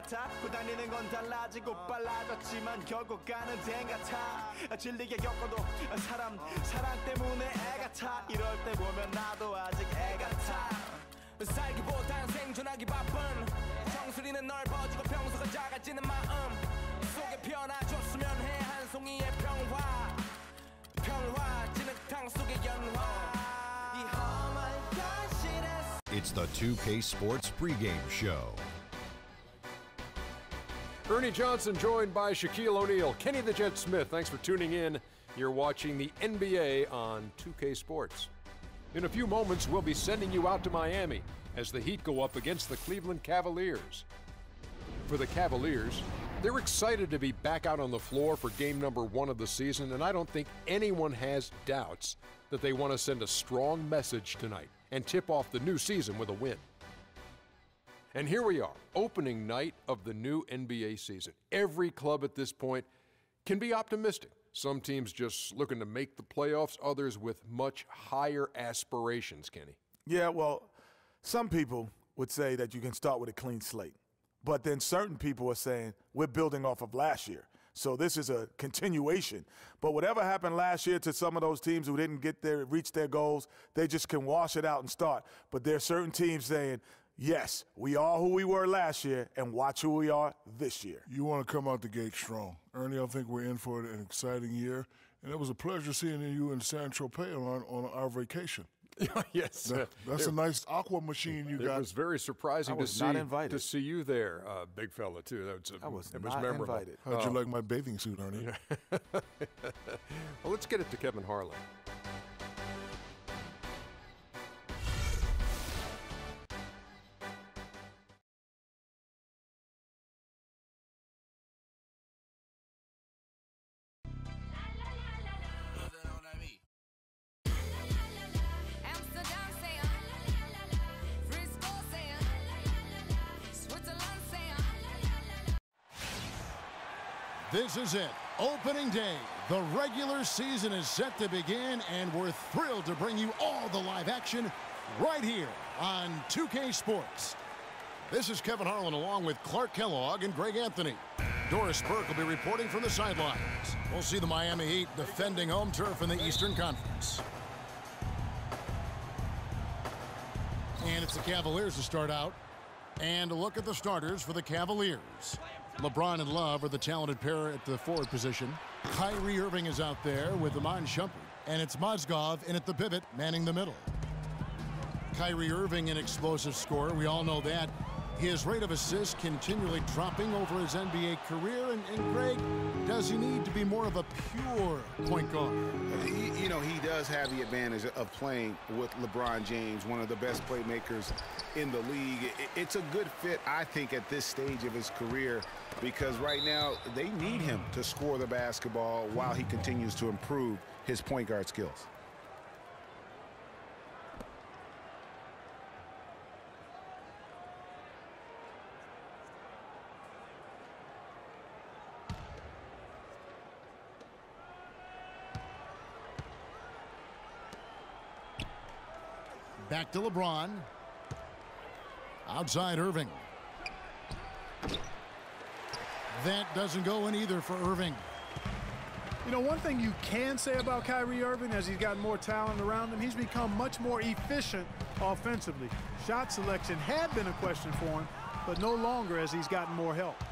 같아 다니는 건 달라지고 빨라졌지만 결국 가는 데 같아 질리게 겪어도 사랑 때문에 애 같아 이럴 때 보면 나도 아직 애 같아 살기보단 생존하기 바쁜 정수리는 넓어지고 평소가 작아지는 마음 속에 변화줬으면 해 한 송이의 평화 진흙탕 속의 연화 이 험한 현실에서 It's the 2K Sports pregame show. Ernie Johnson joined by Shaquille O'Neal. Kenny the Jet Smith, thanks for tuning in. You're watching the NBA on 2K Sports. In a few moments, we'll be sending you out to Miami as the Heat go up against the Cleveland Cavaliers. For the Cavaliers, they're excited to be back out on the floor for game number 1 of the season, and I don't think anyone has doubts that they want to send a strong message tonight and tip off the new season with a win. And here we are, opening night of the new NBA season. Every club at this point can be optimistic. Some teams just looking to make the playoffs, others with much higher aspirations, Kenny. Yeah, well, some people would say that you can start with a clean slate. But then certain people are saying we're building off of last year. So this is a continuation. But whatever happened last year to some of those teams who didn't reach their goals, they just can wash it out and start. But there are certain teams saying, yes, we are who we were last year, and watch who we are this year. You want to come out the gate strong. Ernie, I think we're in for an exciting year, and it was a pleasure seeing you in San Tropez on our vacation. Yes. That's a nice aqua machine you got. It was very surprising to see you there, big fella, too. I was not memorable. invited. How'd you like my bathing suit, Ernie? Well, let's get it to Kevin Harlan. This is it, opening day. The regular season is set to begin, and we're thrilled to bring you all the live action right here on 2K Sports. This is Kevin Harlan along with Clark Kellogg and Greg Anthony. Doris Burke will be reporting from the sidelines. We'll see the Miami Heat defending home turf in the Eastern Conference. And it's the Cavaliers to start out. And a look at the starters for the Cavaliers. LeBron and Love are the talented pair at the forward position. Kyrie Irving is out there with Iman Shumpert. And it's Mozgov in at the pivot, manning the middle. Kyrie Irving, an explosive scorer. We all know that. His rate of assists continually dropping over his NBA career. And Greg, does he need to be more of a pure point guard? He does have the advantage of playing with LeBron James, one of the best playmakers in the league. It's a good fit, I think, at this stage of his career because right now they need him to score the basketball while he continues to improve his point guard skills. Back to LeBron. Outside Irving. That doesn't go in either for Irving. You know, one thing you can say about Kyrie Irving as he's gotten more talent around him, he's become much more efficient offensively. Shot selection had been a question for him, but no longer as he's gotten more help.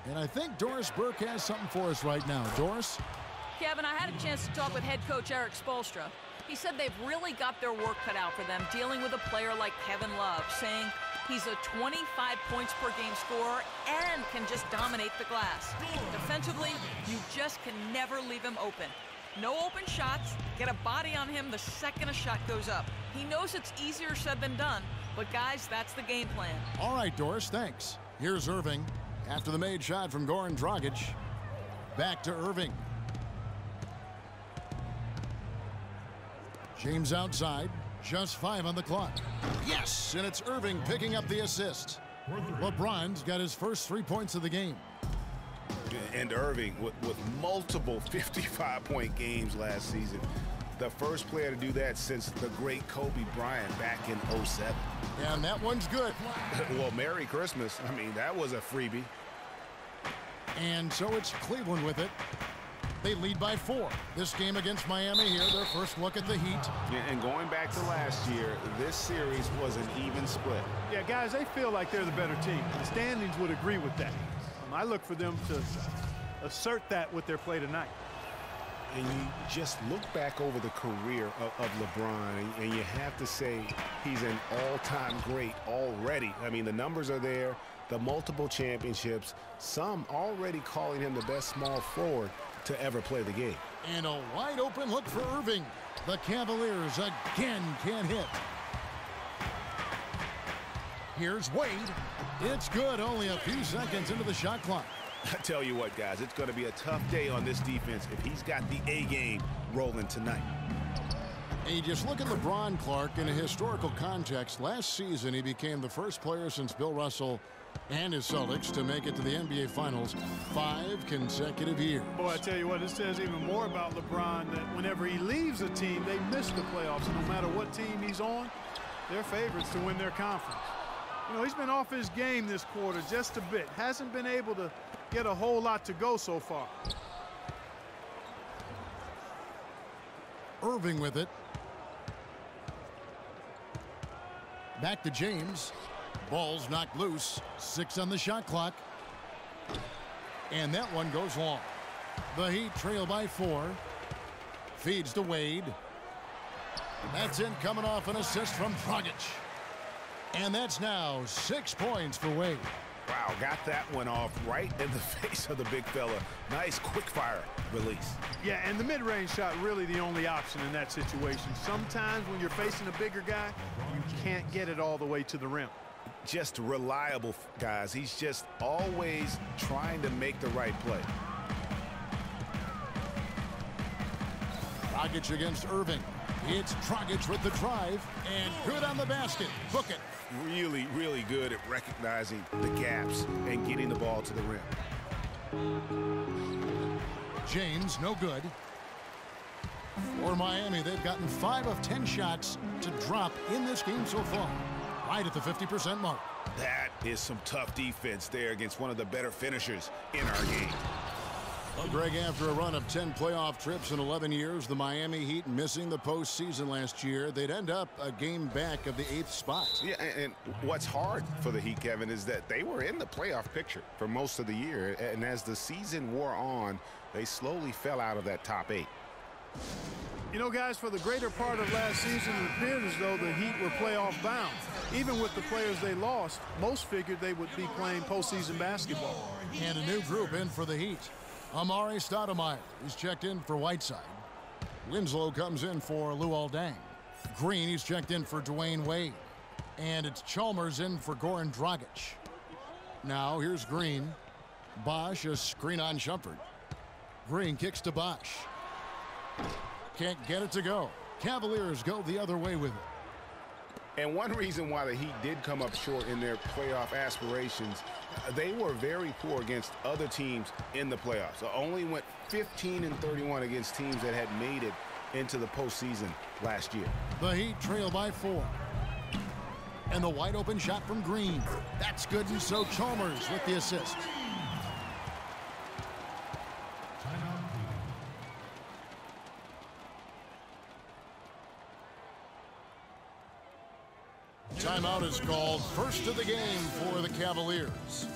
And I think Doris Burke has something for us right now. Doris? Kevin, I had a chance to talk with head coach Eric Spoelstra. He said they've really got their work cut out for them dealing with a player like Kevin Love, saying he's a 25 points per game scorer and can just dominate the glass. Defensively, you just can never leave him open. No open shots, get a body on him the second a shot goes up. He knows it's easier said than done, but guys, that's the game plan. All right, Doris, thanks. Here's Irving after the made shot from Goran Dragic. Back to Irving. James outside, just 5 on the clock. Yes, and it's Irving picking up the assist. LeBron's got his first 3 points of the game. And Irving with multiple 55-point games last season. the first player to do that since the great Kobe Bryant back in '07. And that one's good. Well, Merry Christmas. I mean, that was a freebie. And so it's Cleveland with it. They lead by 4. This game against Miami here, their first look at the Heat. Yeah, and going back to last year, this series was an even split. Yeah, guys, they feel like they're the better team. The standings would agree with that. I look for them to assert that with their play tonight. And you just look back over the career of LeBron, and you have to say he's an all-time great already. I mean, the numbers are there, the multiple championships, some already calling him the best small forward to ever play the game. And a wide open look for Irving. The Cavaliers again can't hit. Here's Wade. It's good, only a few seconds into the shot clock. I tell you what, guys, it's going to be a tough day on this defense if he's got the A game rolling tonight. And you just look at LeBron, Clark, in a historical context. Last season, he became the first player since Bill Russell and his Celtics to make it to the NBA Finals 5 consecutive years. Boy, I tell you what, this says even more about LeBron, that whenever he leaves a team, they miss the playoffs. And no matter what team he's on, they're favorites to win their conference. You know, he's been off his game this quarter just a bit. Hasn't been able to get a whole lot to go so far. Irving with it. Back to James. Ball's knocked loose. 6 on the shot clock. And that one goes long. The Heat trail by 4. Feeds to Wade. That's in, coming off an assist from Dragic. And that's now 6 points for Wade. Wow, got that one off right in the face of the big fella. Nice quick fire release. Yeah, and the mid-range shot really the only option in that situation. Sometimes when you're facing a bigger guy, you can't get it all the way to the rim. Just reliable, guys. He's just always trying to make the right play. Dragic against Irving. It's Dragic with the drive, and good on the basket. Book it. Really, really good at recognizing the gaps and getting the ball to the rim. James, no good. For Miami, they've gotten 5 of 10 shots to drop in this game so far. Right at the 50% mark. That is some tough defense there against one of the better finishers in our game. Well, Greg, after a run of 10 playoff trips in 11 years, the Miami Heat missing the postseason last year, they'd end up a game back of the 8th spot. Yeah, and what's hard for the Heat, Kevin, is that they were in the playoff picture for most of the year, and as the season wore on, they slowly fell out of that top 8. You know, guys, for the greater part of last season, it appeared as though the Heat were playoff bound. Even with the players they lost, most figured they would be playing postseason basketball. And a new group in for the Heat. Amari Stoudemire is checked in for Whiteside. Winslow comes in for Luol Deng. Green, he's checked in for Dwayne Wade. And it's Chalmers in for Goran Dragic. Now here's Green. Bosch, a screen on Shumpert. Green kicks to Bosch. Can't get it to go. Cavaliers go the other way with it. And one reason why the Heat did come up short in their playoff aspirations, they were very poor against other teams in the playoffs. So only went 15-31 against teams that had made it into the postseason last year. The Heat trail by 4. And the wide open shot from Green. That's good, and so Chalmers with the assist. Timeout is called. First of the game for the Cavaliers.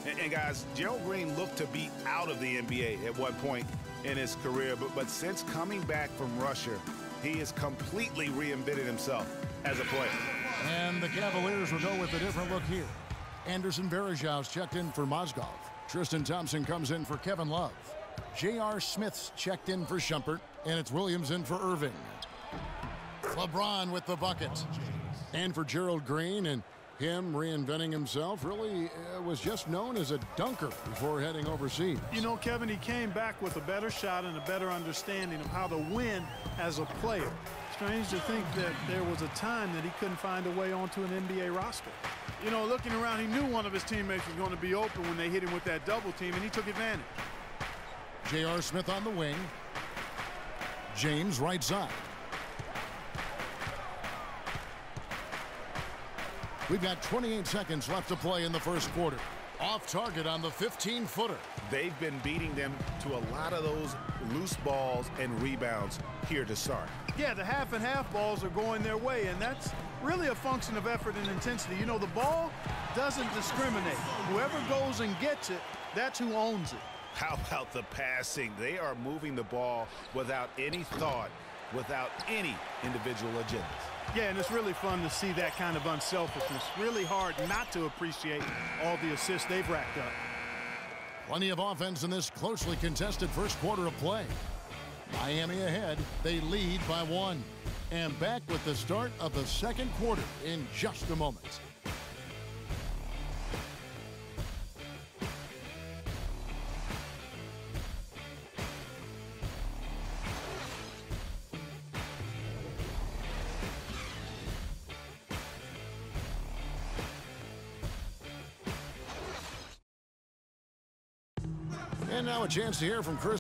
And guys, Gerald Green looked to be out of the NBA at one point in his career, but since coming back from Russia, he has completely reinvented himself as a player. And the Cavaliers will go with a different look here. Anderson Varejau's checked in for Mozgov. Tristan Thompson comes in for Kevin Love. J.R. Smith's checked in for Shumpert, and it's Williams in for Irving. LeBron with the bucket. And for Gerald Green, and him reinventing himself, really was just known as a dunker before heading overseas. You know, Kevin, he came back with a better shot and a better understanding of how to win as a player. Strange to think that there was a time that he couldn't find a way onto an NBA roster. You know, looking around, he knew one of his teammates was going to be open when they hit him with that double team, and he took advantage. J.R. Smith on the wing. James right side. We've got 28 seconds left to play in the first quarter. Off target on the 15-footer. They've been beating them to a lot of those loose balls and rebounds here to start. Yeah, the half and half balls are going their way, and that's really a function of effort and intensity. You know, the ball doesn't discriminate. Whoever goes and gets it, that's who owns it. How about the passing? They are moving the ball without any thought, without any individual agendas. Yeah, and it's really fun to see that kind of unselfishness. Really hard not to appreciate all the assists they've racked up. Plenty of offense in this closely contested first quarter of play. Miami ahead. They lead by 1. And back with the start of the second quarter in just a moment. And now a chance to hear from Chris